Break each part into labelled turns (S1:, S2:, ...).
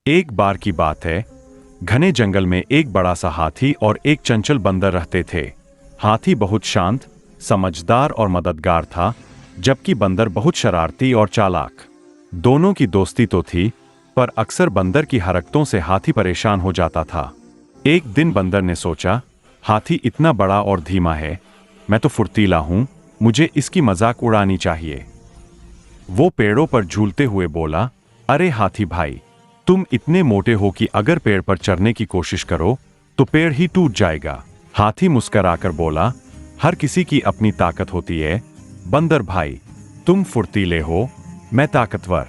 S1: एक बार की बात है, घने जंगल में एक बड़ा सा हाथी और एक चंचल बंदर रहते थे। हाथी बहुत शांत, समझदार और मददगार था, जबकि बंदर बहुत शरारती और चालाक। दोनों की दोस्ती तो थी, पर अक्सर बंदर की हरकतों से हाथी परेशान हो जाता था। एक दिन बंदर ने सोचा, हाथी इतना बड़ा और धीमा है, मैं तो फुर्तीला हूं, मुझे इसकी मजाक उड़ानी चाहिए। वो पेड़ों पर झूलते हुए बोला, अरे हाथी भाई, तुम इतने मोटे हो कि अगर पेड़ पर चढ़ने की कोशिश करो तो पेड़ ही टूट जाएगा। हाथी मुस्कराकर बोला, हर किसी की अपनी ताकत होती है बंदर भाई, तुम फुर्तीले हो, मैं ताकतवर।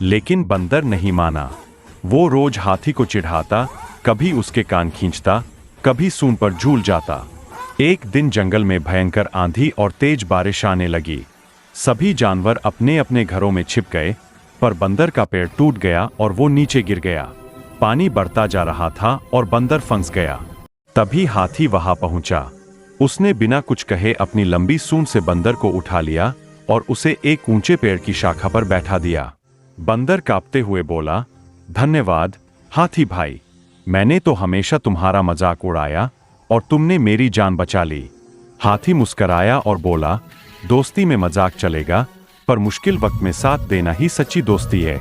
S1: लेकिन बंदर नहीं माना। वो रोज हाथी को चिढ़ाता, कभी उसके कान खींचता, कभी सूंड पर झूल जाता। एक दिन जंगल में भयंकर आंधी और तेज बारिश आने लगी। सभी जानवर अपने अपने घरों में छिप गए, पर बंदर का पेड़ टूट गया और वो नीचे गिर गया। पानी बढ़ता जा रहा था और बंदर फंस गया। तभी हाथी वहां पहुंचा। उसने बिना कुछ कहे अपनी लंबी सूंड से बंदर को उठा लिया और उसे एक ऊंचे पेड़ की शाखा पर बैठा दिया। बंदर कांपते हुए बोला, धन्यवाद हाथी भाई, मैंने तो हमेशा तुम्हारा मजाक उड़ाया और तुमने मेरी जान बचा ली। हाथी मुस्कराया और बोला, दोस्ती में मजाक चलेगा, पर मुश्किल वक्त में साथ देना ही सच्ची दोस्ती है।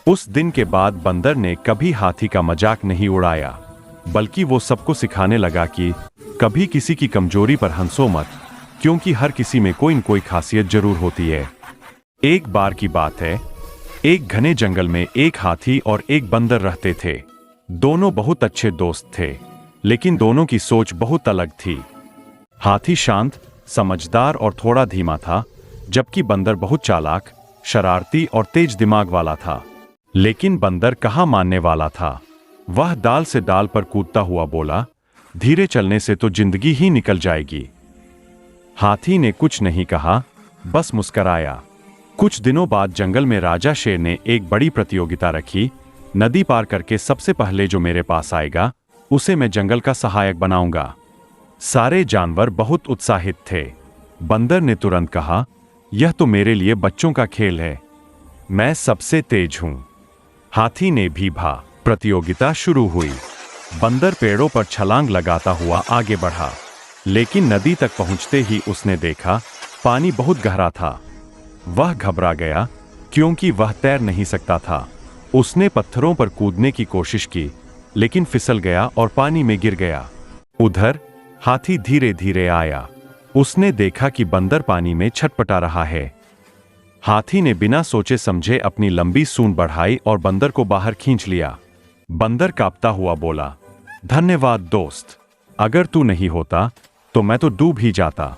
S1: उस दिन के बाद बंदर ने कभी हाथी का मजाक नहीं उड़ाया, बल्कि वो सबको सिखाने लगा कि कभी किसी की कमजोरी पर हंसो मत, क्योंकि हर किसी में कोई न कोई खासियत जरूर होती है। एक बार की बात है, एक घने जंगल में एक हाथी और एक बंदर रहते थे। दोनों बहुत अच्छे दोस्त थे, लेकिन दोनों की सोच बहुत अलग थी। हाथी शांत, समझदार और थोड़ा धीमा था, जबकि बंदर बहुत चालाक, शरारती और तेज दिमाग वाला था। लेकिन बंदर कहाँ मानने वाला था। वह डाल से डाल पर कूदता हुआ बोला, धीरे चलने से तो जिंदगी ही निकल जाएगी। हाथी ने कुछ नहीं कहा, बस मुस्कराया। कुछ दिनों बाद जंगल में राजा शेर ने एक बड़ी प्रतियोगिता रखी। नदी पार करके सबसे पहले जो मेरे पास आएगा, उसे मैं जंगल का सहायक बनाऊंगा। सारे जानवर बहुत उत्साहित थे। बंदर ने तुरंत कहा, यह तो मेरे लिए बच्चों का खेल है, मैं सबसे तेज हूं। हाथी ने भी भा। प्रतियोगिता शुरू हुई। बंदर पेड़ों पर छलांग लगाता हुआ आगे बढ़ा, लेकिन नदी तक पहुंचते ही उसने देखा पानी बहुत गहरा था। वह घबरा गया, क्योंकि वह तैर नहीं सकता था। उसने पत्थरों पर कूदने की कोशिश की, लेकिन फिसल गया और पानी में गिर गया। उधर हाथी धीरे धीरे आया। उसने देखा कि बंदर पानी में छटपटा रहा है। हाथी ने बिना सोचे समझे अपनी लंबी सूंड बढ़ाई और बंदर को बाहर खींच लिया। बंदर कांपता हुआ बोला, धन्यवाद दोस्त, अगर तू नहीं होता तो मैं तो डूब ही जाता।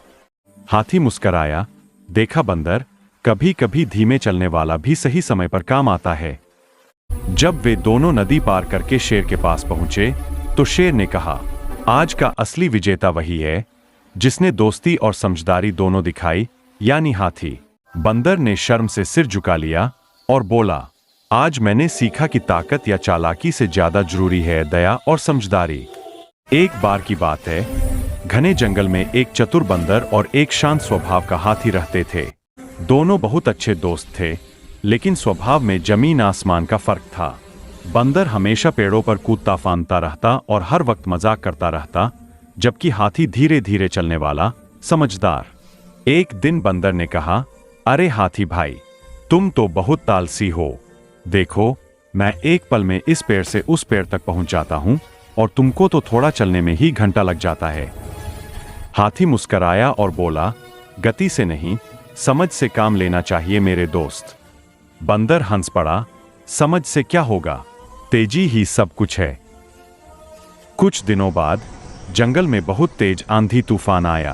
S1: हाथी मुस्कराया, देखा बंदर, कभी कभी धीमे चलने वाला भी सही समय पर काम आता है। जब वे दोनों नदी पार करके शेर के पास पहुंचे, तो शेर ने कहा, आज का असली विजेता वही है जिसने दोस्ती और समझदारी दोनों दिखाई, यानी हाथी। बंदर ने शर्म से सिर झुका लिया और बोला, आज मैंने सीखा कि ताकत या चालाकी से ज्यादा जरूरी है दया और समझदारी। एक बार की बात है, घने जंगल में एक चतुर बंदर और एक शांत स्वभाव का हाथी रहते थे। दोनों बहुत अच्छे दोस्त थे, लेकिन स्वभाव में जमीन आसमान का फर्क था। बंदर हमेशा पेड़ों पर कूदता फांदता रहता और हर वक्त मजाक करता रहता, जबकि हाथी धीरे धीरे चलने वाला, समझदार। एक दिन बंदर ने कहा, अरे हाथी भाई, तुम तो बहुत तालसी हो। देखो, मैं एक पल में इस पेड़ से उस पेड़ तक पहुंच जाता हूं, और तुमको तो थोड़ा चलने में ही घंटा लग जाता है। हाथी मुस्कराया और बोला, गति से नहीं, समझ से काम लेना चाहिए मेरे दोस्त। बंदर हंस पड़ा, समझ से क्या होगा, तेजी ही सब कुछ है। कुछ दिनों बाद जंगल में बहुत तेज आंधी तूफान आया।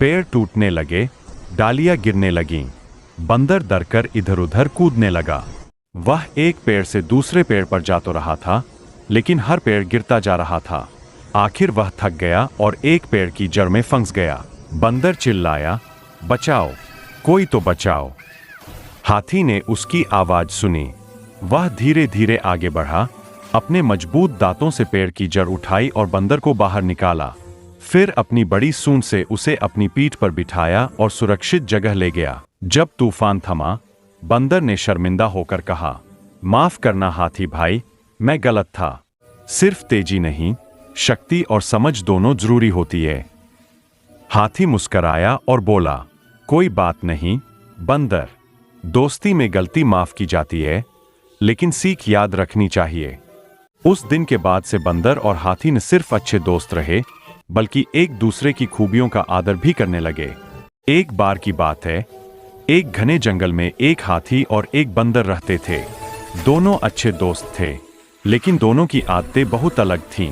S1: पेड़ टूटने लगे, डालियां गिरने लगीं। बंदर डरकर इधर उधर कूदने लगा। वह एक पेड़ से दूसरे पेड़ पर जा तो रहा था, लेकिन हर पेड़ गिरता जा रहा था। आखिर वह थक गया और एक पेड़ की जड़ में फंस गया। बंदर चिल्लाया, बचाओ, कोई तो बचाओ। हाथी ने उसकी आवाज सुनी। वह धीरे धीरे आगे बढ़ा, अपने मजबूत दांतों से पेड़ की जड़ उठाई और बंदर को बाहर निकाला। फिर अपनी बड़ी सूंड से उसे अपनी पीठ पर बिठाया और सुरक्षित जगह ले गया। जब तूफान थमा, बंदर ने शर्मिंदा होकर कहा, माफ करना हाथी भाई, मैं गलत था। सिर्फ तेजी नहीं, शक्ति और समझ दोनों जरूरी होती है। हाथी मुस्कराया और बोला, कोई बात नहीं बंदर, दोस्ती में गलती माफ की जाती है, लेकिन सीख याद रखनी चाहिए। उस दिन के बाद से बंदर और हाथी न सिर्फ अच्छे दोस्त रहे, बल्कि एक दूसरे की खूबियों का आदर भी करने लगे। एक बार की बात है, एक घने जंगल में एक हाथी और एक बंदर रहते थे। दोनों अच्छे दोस्त थे, लेकिन दोनों की आदतें बहुत अलग थीं।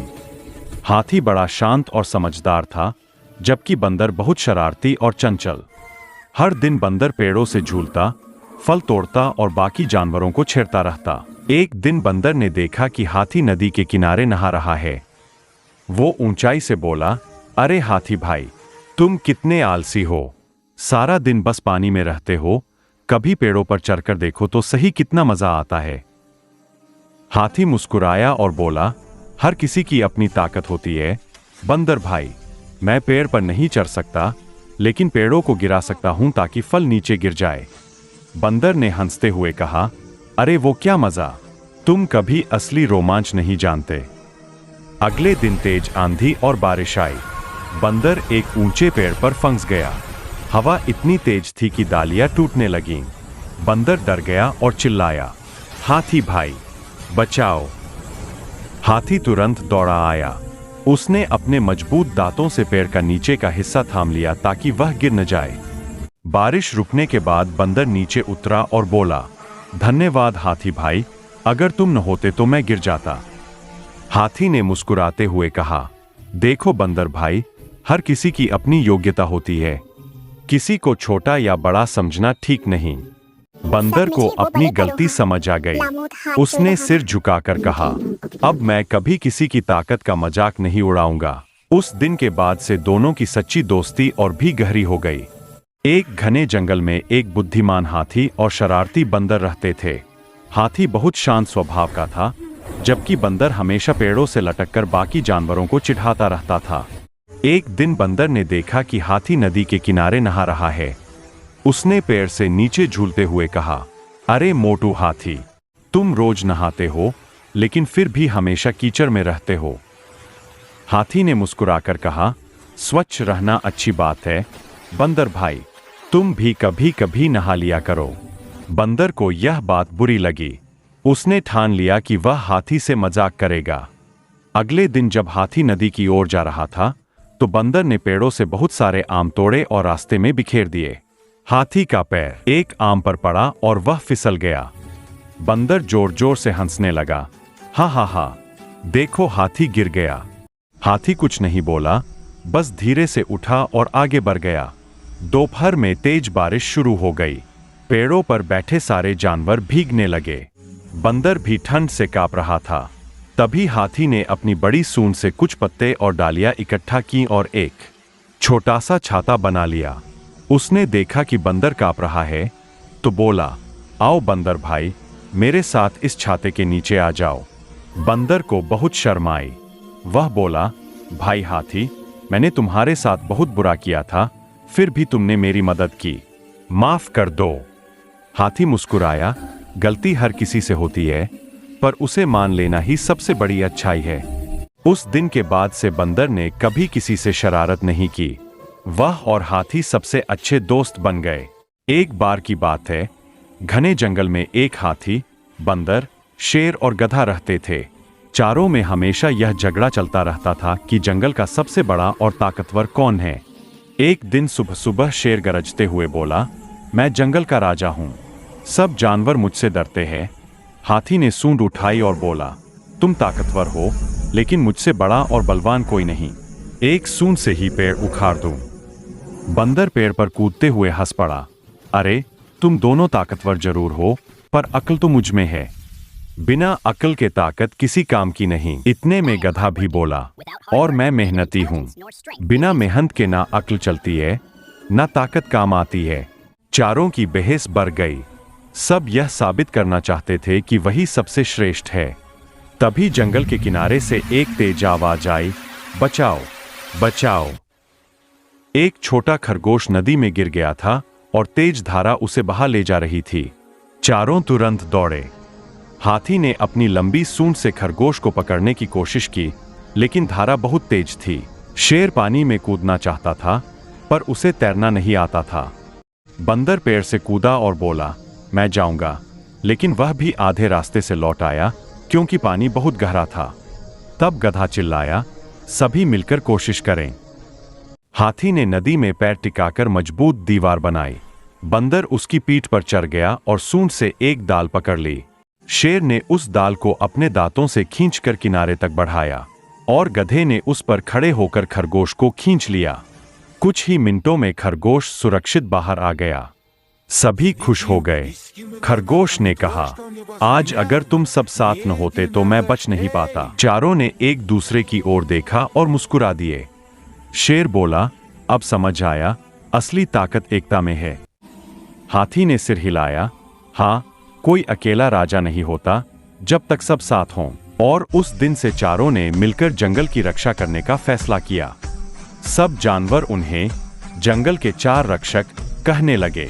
S1: हाथी बड़ा शांत और समझदार था, जबकि बंदर बहुत शरारती और चंचल। हर दिन बंदर पेड़ों से झूलता, फल तोड़ता और बाकी जानवरों को छेड़ता रहता। एक दिन बंदर ने देखा कि हाथी नदी के किनारे नहा रहा है। वो ऊंचाई से बोला, अरे हाथी भाई, तुम कितने आलसी हो, सारा दिन बस पानी में रहते हो, कभी पेड़ों पर चढ़कर देखो तो सही, कितना मजा आता है। हाथी मुस्कुराया और बोला, हर किसी की अपनी ताकत होती है बंदर भाई, मैं पेड़ पर नहीं चढ़ सकता, लेकिन पेड़ों को गिरा सकता हूं ताकि फल नीचे गिर जाए। बंदर ने हंसते हुए कहा, अरे वो क्या मजा, तुम कभी असली रोमांच नहीं जानते। अगले दिन तेज आंधी और बारिश आई। बंदर एक ऊंचे पेड़ पर फंस गया। हवा इतनी तेज थी कि डालियां टूटने लगीं। बंदर डर गया और चिल्लाया, हाथी भाई बचाओ। हाथी तुरंत दौड़ा आया। उसने अपने मजबूत दांतों से पेड़ का नीचे का हिस्सा थाम लिया ताकि वह गिर न जाए। बारिश रुकने के बाद बंदर नीचे उतरा और बोला, धन्यवाद हाथी भाई, अगर तुम न होते तो मैं गिर जाता। हाथी ने मुस्कुराते हुए कहा, देखो बंदर भाई, हर किसी की अपनी योग्यता होती है, किसी को छोटा या बड़ा समझना ठीक नहीं। बंदर को अपनी गलती समझ आ गई। उसने सिर झुकाकर कहा, अब मैं कभी किसी की ताकत का मजाक नहीं उड़ाऊंगा। उस दिन के बाद से दोनों की सच्ची दोस्ती और भी गहरी हो गई। एक घने जंगल में एक बुद्धिमान हाथी और शरारती बंदर रहते थे। हाथी बहुत शांत स्वभाव का था, जबकि बंदर हमेशा पेड़ों से लटककर बाकी जानवरों को चिढ़ाता रहता था। एक दिन बंदर ने देखा कि हाथी नदी के किनारे नहा रहा है। उसने पेड़ से नीचे झूलते हुए कहा, अरे मोटू हाथी, तुम रोज नहाते हो, लेकिन फिर भी हमेशा कीचड़ में रहते हो। हाथी ने मुस्कुराकर कहा, स्वच्छ रहना अच्छी बात है बंदर भाई, तुम भी कभी कभी नहा लिया करो। बंदर को यह बात बुरी लगी। उसने ठान लिया कि वह हाथी से मजाक करेगा। अगले दिन जब हाथी नदी की ओर जा रहा था, तो बंदर ने पेड़ों से बहुत सारे आम तोड़े और रास्ते में बिखेर दिए। हाथी का पैर एक आम पर पड़ा और वह फिसल गया। बंदर जोर जोर से हंसने लगा, हा हा हा, देखो हाथी गिर गया। हाथी कुछ नहीं बोला, बस धीरे से उठा और आगे बढ़ गया। दोपहर में तेज बारिश शुरू हो गई। पेड़ों पर बैठे सारे जानवर भीगने लगे। बंदर भी ठंड से कांप रहा था। तभी हाथी ने अपनी बड़ी सूंड से कुछ पत्ते और डालियां इकट्ठा की और एक छोटा सा छाता बना लिया। उसने देखा कि बंदर कांप रहा है, तो बोला, आओ बंदर भाई, मेरे साथ इस छाते के नीचे आ जाओ। बंदर को बहुत शर्म आई। वह बोला, भाई हाथी, मैंने तुम्हारे साथ बहुत बुरा किया था, फिर भी तुमने मेरी मदद की, माफ कर दो। हाथी मुस्कुराया, गलती हर किसी से होती है, पर उसे मान लेना ही सबसे बड़ी अच्छाई है। उस दिन के बाद से बंदर ने कभी किसी से शरारत नहीं की। वह और हाथी सबसे अच्छे दोस्त बन गए। एक बार की बात है, घने जंगल में एक हाथी, बंदर, शेर और गधा रहते थे। चारों में हमेशा यह झगड़ा चलता रहता था कि जंगल का सबसे बड़ा और ताकतवर कौन है। एक दिन सुबह सुबह शेर गरजते हुए बोला, मैं जंगल का राजा हूं, सब जानवर मुझसे डरते हैं। हाथी ने सूंड उठाई और बोला, तुम ताकतवर हो, लेकिन मुझसे बड़ा और बलवान कोई नहीं, एक सूंड से ही पेड़ उखाड़ दूं। बंदर पेड़ पर कूदते हुए हंस पड़ा, अरे तुम दोनों ताकतवर जरूर हो, पर अक्ल तो मुझ में है, बिना अक्ल के ताकत किसी काम की नहीं। इतने में गधा भी बोला, और मैं मेहनती हूं, बिना मेहनत के ना अक्ल चलती है, ना ताकत काम आती है। चारों की बहस बढ़ गई। सब यह साबित करना चाहते थे कि वही सबसे श्रेष्ठ है। तभी जंगल के किनारे से एक तेज आवाज आई, बचाओ बचाओ। एक छोटा खरगोश नदी में गिर गया था और तेज धारा उसे बहा ले जा रही थी। चारों तुरंत दौड़े। हाथी ने अपनी लंबी सूंड से खरगोश को पकड़ने की कोशिश की, लेकिन धारा बहुत तेज थी। शेर पानी में कूदना चाहता था, पर उसे तैरना नहीं आता था। बंदर पेड़ से कूदा और बोला, मैं जाऊंगा, लेकिन वह भी आधे रास्ते से लौट आया, क्योंकि पानी बहुत गहरा था। तब गधा चिल्लाया, सभी मिलकर कोशिश करें। हाथी ने नदी में पैर टिकाकर मजबूत दीवार बनाई। बंदर उसकी पीठ पर चढ़ गया और सूंड से एक डाल पकड़ ली। शेर ने उस डाल को अपने दांतों से खींचकर किनारे तक बढ़ाया और गधे ने उस पर खड़े होकर खरगोश को खींच लिया। कुछ ही मिनटों में खरगोश सुरक्षित बाहर आ गया। सभी खुश हो गए। खरगोश ने कहा, आज अगर तुम सब साथ न होते तो मैं बच नहीं पाता। चारों ने एक दूसरे की ओर देखा और मुस्कुरा दिए। शेर बोला, अब समझ आया, असली ताकत एकता में है। हाथी ने सिर हिलाया, हाँ, कोई अकेला राजा नहीं होता जब तक सब साथ हों। और उस दिन से चारों ने मिलकर जंगल की रक्षा करने का फैसला किया। सब जानवर उन्हें जंगल के चार रक्षक कहने लगे।